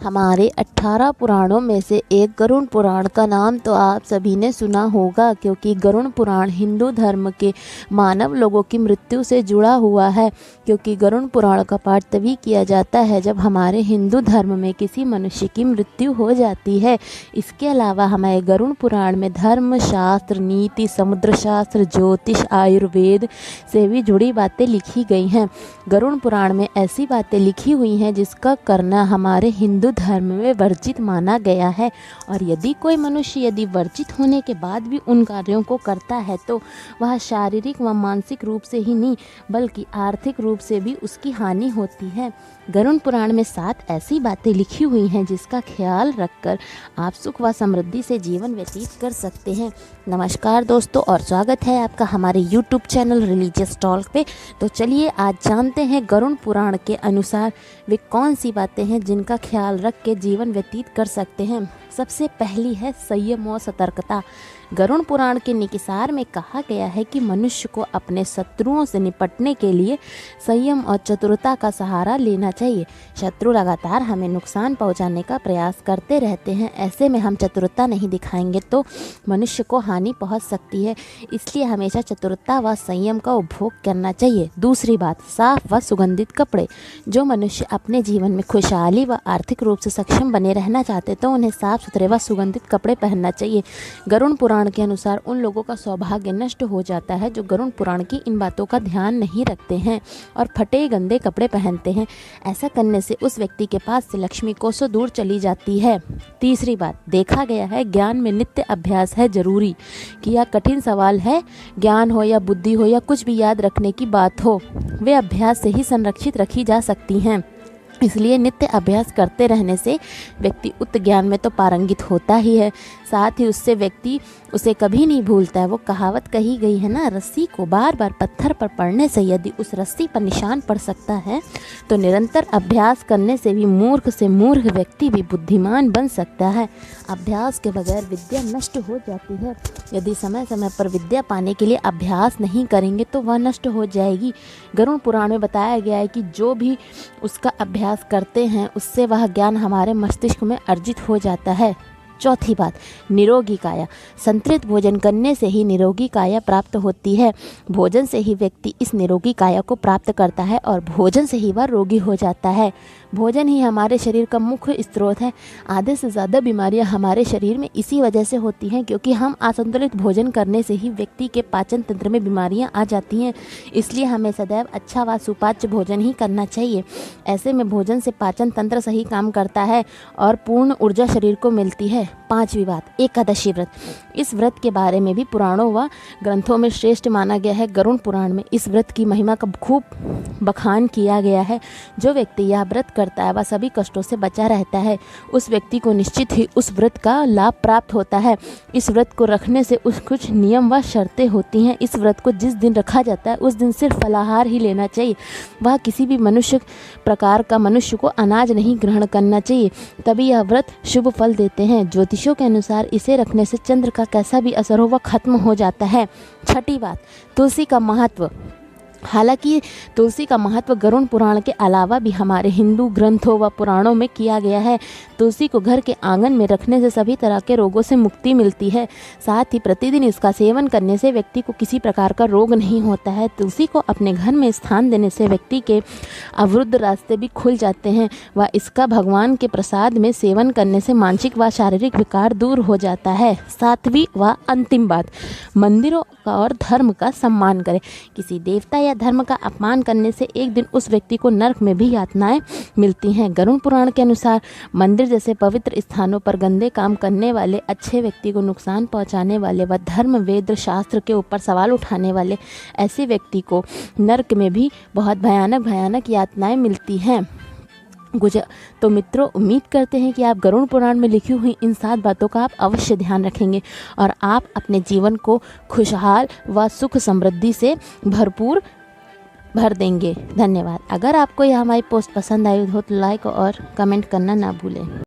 हमारे 18 पुराणों में से एक गरुड़ पुराण का नाम तो आप सभी ने सुना होगा, क्योंकि गरुड़ पुराण हिंदू धर्म के मानव लोगों की मृत्यु से जुड़ा हुआ है। क्योंकि गरुड़ पुराण का पाठ तभी किया जाता है जब हमारे हिंदू धर्म में किसी मनुष्य की मृत्यु हो जाती है। इसके अलावा हमारे गरुड़ पुराण में धर्म शास्त्र, नीति, समुद्र शास्त्र, ज्योतिष, आयुर्वेद से भी जुड़ी बातें लिखी गई हैं। गरुड़ पुराण में ऐसी बातें लिखी हुई हैं जिसका करना हमारे हिंदू धर्म में वर्जित माना गया है। और यदि कोई मनुष्य यदि वर्जित होने के बाद भी उन कार्यों को करता है तो वह शारीरिक व मानसिक रूप से ही नहीं बल्कि आर्थिक रूप से भी उसकी हानि होती है। गरुड़ पुराण में 7 ऐसी बातें लिखी हुई हैं जिसका ख्याल रखकर आप सुख व समृद्धि से जीवन व्यतीत कर सकते हैं। नमस्कार दोस्तों, और स्वागत है आपका हमारे YouTube चैनल रिलीजियस टॉक पे। तो चलिए आज जानते हैं गरुड़ पुराण के अनुसार वे कौन सी बातें हैं जिनका ख्याल रख के जीवन व्यतीत कर सकते हैं। सबसे पहली है संयम और सतर्कता। गरुड़ पुराण के निकिसार में कहा गया है कि मनुष्य को अपने शत्रुओं से निपटने के लिए संयम और चतुरता का सहारा लेना चाहिए। शत्रु लगातार हमें नुकसान पहुंचाने का प्रयास करते रहते हैं। ऐसे में हम चतुरता नहीं दिखाएंगे तो मनुष्य को हानि पहुंच सकती है। इसलिए हमेशा चतुरता व संयम का उपभोग करना चाहिए। दूसरी बात, साफ व सुगंधित कपड़े। जो मनुष्य अपने जीवन में खुशहाली व आर्थिक रूप से सक्षम बने रहना चाहते तो उन्हें साफ सुथरे व सुगंधित कपड़े पहनना चाहिए। गरुड़ पुराण के अनुसार उन लोगों का सौभाग्य नष्ट हो जाता है जो गरुड़ पुराण की इन बातों का ध्यान नहीं रखते हैं और फटे गंदे कपड़े पहनते हैं। ऐसा करने से उस व्यक्ति के पास से लक्ष्मी कोसों दूर चली जाती है। तीसरी बात, देखा गया है ज्ञान में नित्य अभ्यास है जरूरी। कि यह कठिन सवाल है, ज्ञान हो या बुद्धि हो या कुछ भी याद रखने की बात हो, वे अभ्यास से ही संरक्षित रखी जा सकती हैं। इसलिए नित्य अभ्यास करते रहने से व्यक्ति उक्त ज्ञान में तो पारंगित होता ही है, साथ ही उससे व्यक्ति उसे कभी नहीं भूलता है। वो कहावत कही गई है ना, रस्सी को बार बार पत्थर पर पड़ने से यदि उस रस्सी पर निशान पड़ सकता है तो निरंतर अभ्यास करने से भी मूर्ख से मूर्ख व्यक्ति भी बुद्धिमान बन सकता है। अभ्यास के बगैर विद्या नष्ट हो जाती है। यदि समय समय पर विद्या पाने के लिए अभ्यास नहीं करेंगे तो वह नष्ट हो जाएगी। गरुड़ पुराण में बताया गया है कि जो भी उसका अभ्यास करते हैं उससे वह ज्ञान हमारे मस्तिष्क में अर्जित हो जाता है। चौथी बात, निरोगी काया। संतुलित भोजन करने से ही निरोगी काया प्राप्त होती है। भोजन से ही व्यक्ति इस निरोगी काया को प्राप्त करता है और भोजन से ही वह रोगी हो जाता है। भोजन ही हमारे शरीर का मुख्य स्रोत है। आधे से ज़्यादा बीमारियां हमारे शरीर में इसी वजह से होती हैं क्योंकि हम असंतुलित भोजन करने से ही व्यक्ति के पाचन तंत्र में बीमारियां आ जाती हैं। इसलिए हमें सदैव अच्छा व सुपाच्य भोजन ही करना चाहिए। ऐसे में भोजन से पाचन तंत्र सही काम करता है और पूर्ण ऊर्जा शरीर को मिलती है। पांचवी बात, एकादशी व्रत। इस व्रत के बारे में भी पुराणों व ग्रंथों में श्रेष्ठ माना गया है। गरुड़ पुराण में इस व्रत की महिमा का खूब बखान किया गया है। जो व्यक्ति यह व्रत करता है वह सभी कष्टों से बचा रहता है। उस व्यक्ति को निश्चित ही उस व्रत का लाभ प्राप्त होता है। इस व्रत को रखने से कुछ नियम व शर्तें होती हैं। इस व्रत को जिस दिन रखा जाता है उस दिन सिर्फ फलाहार ही लेना चाहिए। वह किसी भी प्रकार का मनुष्य को अनाज नहीं ग्रहण करना चाहिए, तभी यह व्रत शुभ फल देते हैं। ज्योतिषों के अनुसार इसे रखने से चंद्र का कैसा भी असर हो वह खत्म हो जाता है। छठी बात, तुलसी का महत्व। हालांकि तुलसी का महत्व गरुड़ पुराण के अलावा भी हमारे हिंदू ग्रंथों व पुराणों में किया गया है। तुलसी को घर के आंगन में रखने से सभी तरह के रोगों से मुक्ति मिलती है। साथ ही प्रतिदिन इसका सेवन करने से व्यक्ति को किसी प्रकार का रोग नहीं होता है। तुलसी को अपने घर में स्थान देने से व्यक्ति के अवरुद्ध रास्ते भी खुल जाते हैं व इसका भगवान के प्रसाद में सेवन करने से मानसिक व शारीरिक विकार दूर हो जाता है। सातवीं व अंतिम बात, मंदिरों और धर्म का सम्मान करें। किसी देवता या धर्म का अपमान करने से एक दिन उस व्यक्ति को नरक में भी यातनाएं मिलती हैं। गरुड़ पुराण के अनुसार मंदिर जैसे पवित्र स्थानों पर गंदे काम करने वाले, अच्छे व्यक्ति को नुकसान पहुंचाने वाले व धर्म वेद शास्त्र के ऊपर सवाल उठाने वाले ऐसे व्यक्ति को नरक में भी बहुत भयानक यातनाएं मिलती हैं। तो मित्रों, उम्मीद करते हैं कि आप गरुड़ पुराण में लिखी हुई इन 7 बातों का आप अवश्य ध्यान रखेंगे और आप अपने जीवन को खुशहाल व सुख समृद्धि से भरपूर भर देंगे। धन्यवाद। अगर आपको यह हमारी पोस्ट पसंद आई हो तो लाइक और कमेंट करना ना भूलें।